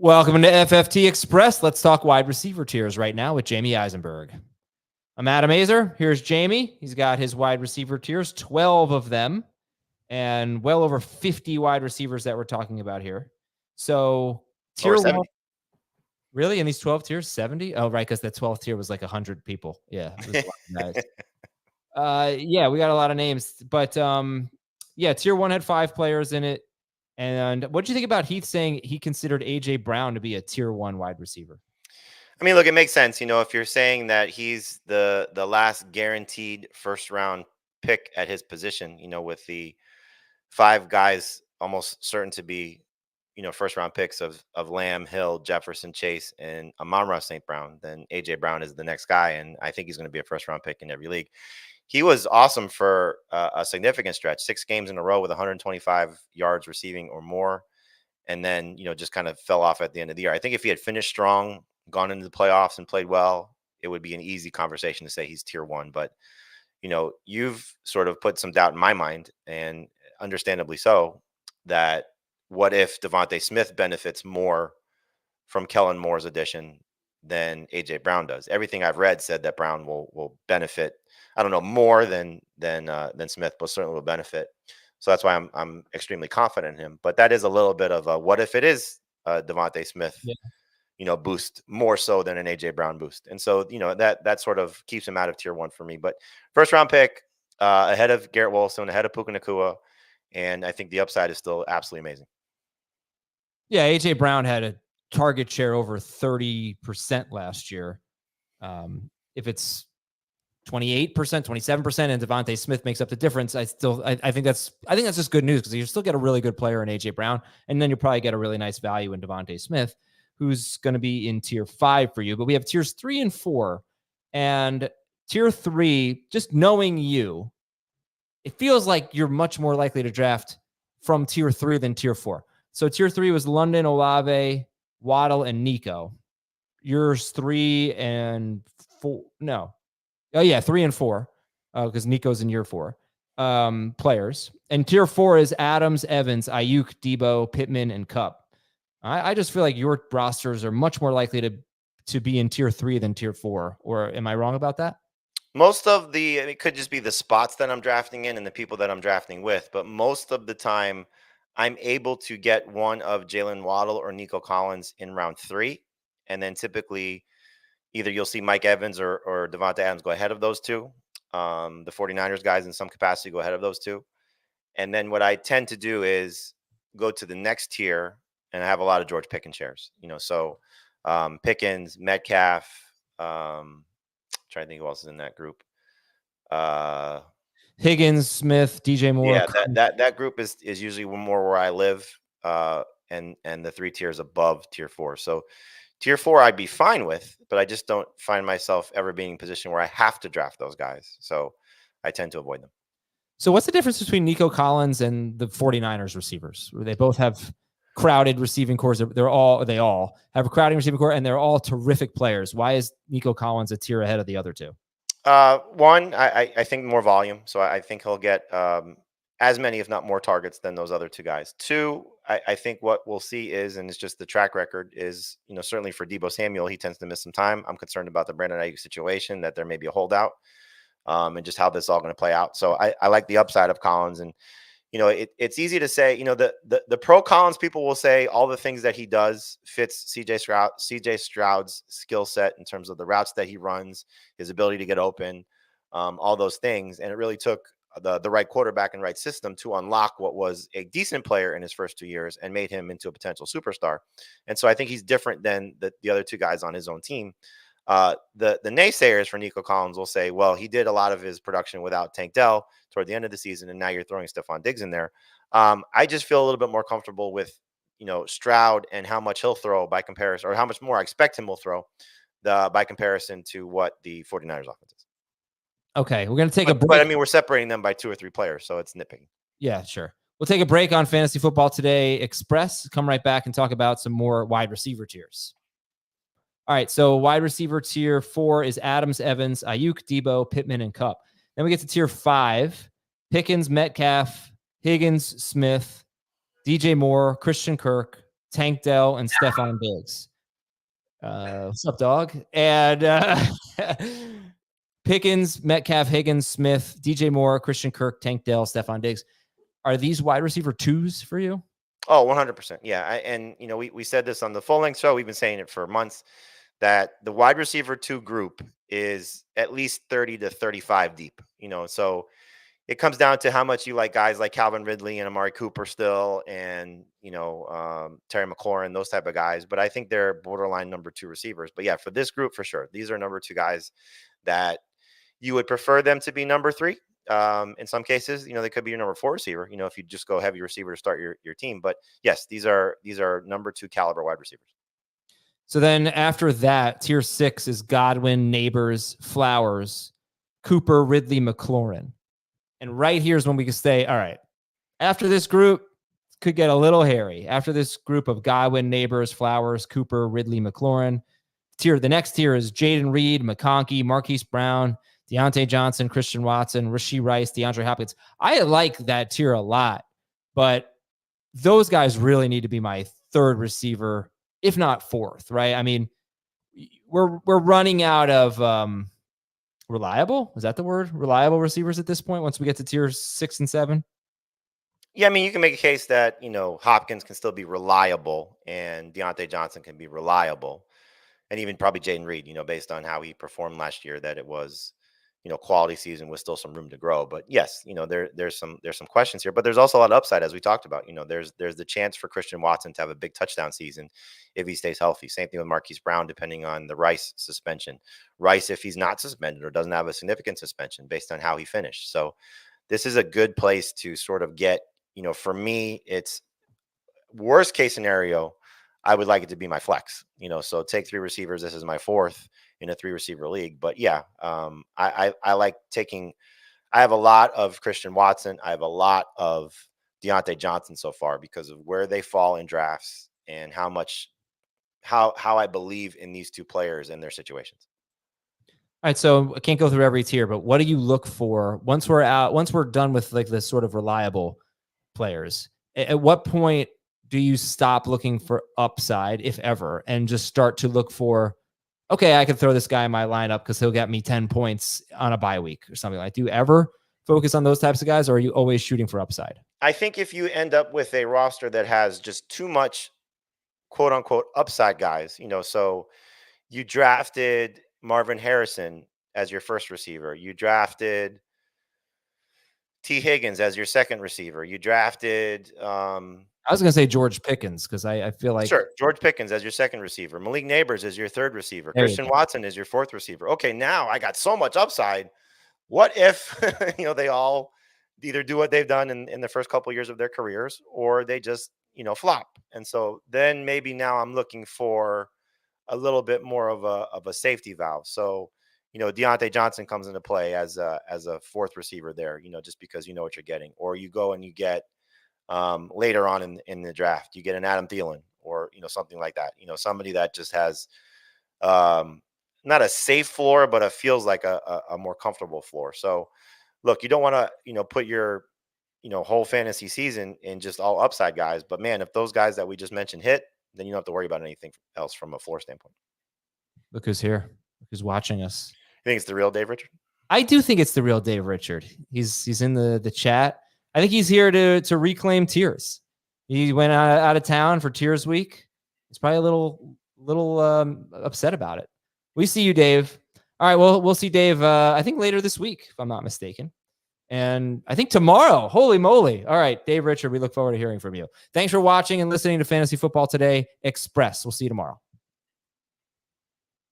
Welcome to FFT Express. Let's talk wide receiver tiers right now with Jamie Eisenberg. I'm Adam Azer. Here's Jamie. He's got his wide receiver tiers, 12 of them, and well over 50 wide receivers that we're talking about here. So tier one, really? In these 12 tiers, 70? Oh, right, because the 12th tier was like 100 people. Yeah, it was a lot of guys. Yeah, we got a lot of names, but yeah, tier one had 5 players in it. And what do you think about Heath saying he considered AJ Brown to be a tier 1 wide receiver? I mean, look, it makes sense. If you're saying that he's the last guaranteed first round pick at his position, with the 5 guys almost certain to be, first round picks of Lamb, Hill, Jefferson, Chase, and Amon-Ra St. Brown, then AJ Brown is the next guy. And I think he's going to be a first round pick in every league. He was awesome for a significant stretch, 6 games in a row with 125 yards receiving or more. And then, just kind of fell off at the end of the year. I think if he had finished strong, gone into the playoffs and played well, it would be an easy conversation to say he's tier 1. But, you've sort of put some doubt in my mind, and understandably so, that what if Devontae Smith benefits more from Kellen Moore's addition than AJ Brown does? Everything I've read said that Brown will benefit. I don't know, more than Smith, but certainly will benefit. So that's why I'm extremely confident in him. But that is a little bit of a what if it is Devontae Smith, boost more so than an AJ Brown boost. And so, that sort of keeps him out of tier 1 for me. But first round pick ahead of Garrett Wilson, ahead of Puka Nacua. And I think the upside is still absolutely amazing. Yeah, AJ Brown had a target share over 30% last year. If it's 28%, 27%, and Devontae Smith makes up the difference, I think that's just good news, because you still get a really good player in AJ Brown, and then you probably get a really nice value in Devontae Smith, who's going to be in tier 5 for you. But we have tiers 3 and 4, and tier 3, just knowing you, it feels like you're much more likely to draft from tier 3 than tier 4. So tier 3 was London, Olave, Waddle, and Nico. Yours 3 and 4. No. Oh, yeah, 3 and 4, because Nico's in year 4 players. And tier 4 is Adams, Evans, Ayuk, Debo, Pittman, and Kupp. I just feel like your rosters are much more likely to be in tier 3 than tier 4. Or am I wrong about that? Most of it could just be the spots that I'm drafting in and the people that I'm drafting with. But most of the time, I'm able to get one of Jalen Waddle or Nico Collins in round 3. And then typically, either you'll see Mike Evans or Devontae Adams go ahead of those two. The 49ers guys in some capacity go ahead of those two. And then what I tend to do is go to the next tier, and I have a lot of George Pickens shares. So Pickens, Metcalf, trying to think who else is in that group. Higgins, Smith, DJ Moore. Yeah, that group is usually more where I live, and the 3 tiers above tier 4. So tier 4 I'd be fine with, but I just don't find myself ever being in a position where I have to draft those guys. So I tend to avoid them. So what's the difference between Nico Collins and the 49ers receivers? They both have crowded receiving cores. They all have a crowded receiving core, and they're all terrific players. Why is Nico Collins a tier ahead of the other two? One, I think more volume. So I think he'll get as many, if not more, targets than those other 2 guys. 2, I think what we'll see is, and it's just the track record is, certainly for Deebo Samuel, he tends to miss some time. I'm concerned about the Brandon Ayuk situation, that there may be a holdout, and just how this is all going to play out. So I like the upside of Collins. And, it's easy to say, the pro Collins people will say all the things that he does fits CJ Stroud's skill set in terms of the routes that he runs, his ability to get open, all those things. And it really took the right quarterback and right system to unlock what was a decent player in his first 2 years and made him into a potential superstar. And so I think he's different than the other 2 guys on his own team. The naysayers for Nico Collins will say, well, he did a lot of his production without Tank Dell toward the end of the season, and now you're throwing Stephon Diggs in there. I just feel a little bit more comfortable with, Stroud and how much he'll throw by comparison, or how much more I expect him will throw by comparison to what the 49ers offense is. Okay, we're going to take a break. But I mean, we're separating them by 2 or 3 players, so it's nitpicking. Yeah, sure. We'll take a break on Fantasy Football Today Express. Come right back and talk about some more wide receiver tiers. All right, so wide receiver tier 4 is Adams, Evans, Ayuk, Debo, Pittman, and Kupp. Then we get to tier 5, Pickens, Metcalf, Higgins, Smith, DJ Moore, Christian Kirk, Tank Dell, and Stephon Diggs. What's up, dog? And Pickens, Metcalf, Higgins, Smith, DJ Moore, Christian Kirk, Tank Dell, Stephon Diggs. Are these wide receiver twos for you? Oh, 100%. Yeah. And, we said this on the full length show. We've been saying it for months that the wide receiver 2 group is at least 30 to 35 deep, so it comes down to how much you like guys like Calvin Ridley and Amari Cooper still, and, Terry McLaurin, those type of guys. But I think they're borderline number 2 receivers. But yeah, for this group, for sure, these are number 2 guys that you would prefer them to be number 3. In some cases, they could be your number 4 receiver, if you just go heavy receiver to start your team. But yes, these are number 2 caliber wide receivers. So then after that, tier 6 is Godwin, Neighbors, Flowers, Cooper, Ridley, McLaurin. And right here is when we can say, all right, after this group could get a little hairy. After this group of Godwin, Neighbors, Flowers, Cooper, Ridley, McLaurin, the next tier is Jaden Reed, McConkey, Marquise Brown, Deontay Johnson, Christian Watson, Rashee Rice, DeAndre Hopkins. I like that tier a lot, but those guys really need to be my 3rd receiver, if not 4th, right? I mean, we're running out of reliable. Is that the word? Reliable receivers at this point, once we get to tier 6 and 7? Yeah, I mean, you can make a case that, Hopkins can still be reliable and Deontay Johnson can be reliable. And even probably Jaden Reed, based on how he performed last year, that it was, quality season with still some room to grow. But yes, there's some questions here, but there's also a lot of upside, as we talked about. There's the chance for Christian Watson to have a big touchdown season if he stays healthy. Same thing with Marquise Brown, depending on the Rice suspension. Rice, if he's not suspended or doesn't have a significant suspension based on how he finished. So this is a good place to sort of get, for me, it's worst case scenario, I would like it to be my flex, so take 3 receivers. This is my 4th in a 3 receiver league. But yeah, I like taking, I have a lot of Christian Watson. I have a lot of Deontay Johnson so far because of where they fall in drafts and how I believe in these 2 players and their situations. All right, so I can't go through every tier, but what do you look for once we're done with like this sort of reliable players? At what point do you stop looking for upside, if ever, and just start to look for, okay, I can throw this guy in my lineup because he'll get me 10 points on a bye week or something like that? Do you ever focus on those types of guys, or are you always shooting for upside? I think if you end up with a roster that has just too much quote unquote upside guys, so you drafted Marvin Harrison as your 1st receiver. You drafted T. Higgins as your 2nd receiver. You drafted I was going to say George Pickens because I feel like George Pickens as your 2nd receiver. Malik Neighbors as your 3rd receiver. Christian Watson as your 4th receiver. Okay, now I got so much upside. What if they all either do what they've done in the first couple of years of their careers, or they just flop? And so then maybe now I'm looking for a little bit more of a safety valve. So Deontay Johnson comes into play as a 4th receiver there, just because you know what you're getting. Or you go and you get later on in the draft, you get an Adam Thielen or something like that. Somebody that just has not a safe floor, but it feels like a more comfortable floor. So look, you don't want to put your whole fantasy season in just all upside guys. But man, if those guys that we just mentioned hit, then you don't have to worry about anything else from a floor standpoint. Look who's here. Look who's watching us. You think it's the real Dave Richard? I do think it's the real Dave Richard. He's in the chat. I think he's here to reclaim tiers. He went out of town for Tiers Week. He's probably a little upset about it. We see you, Dave. All right, well, we'll see Dave, I think later this week, if I'm not mistaken. And I think tomorrow. Holy moly. All right, Dave Richard, we look forward to hearing from you. Thanks for watching and listening to Fantasy Football Today Express. We'll see you tomorrow.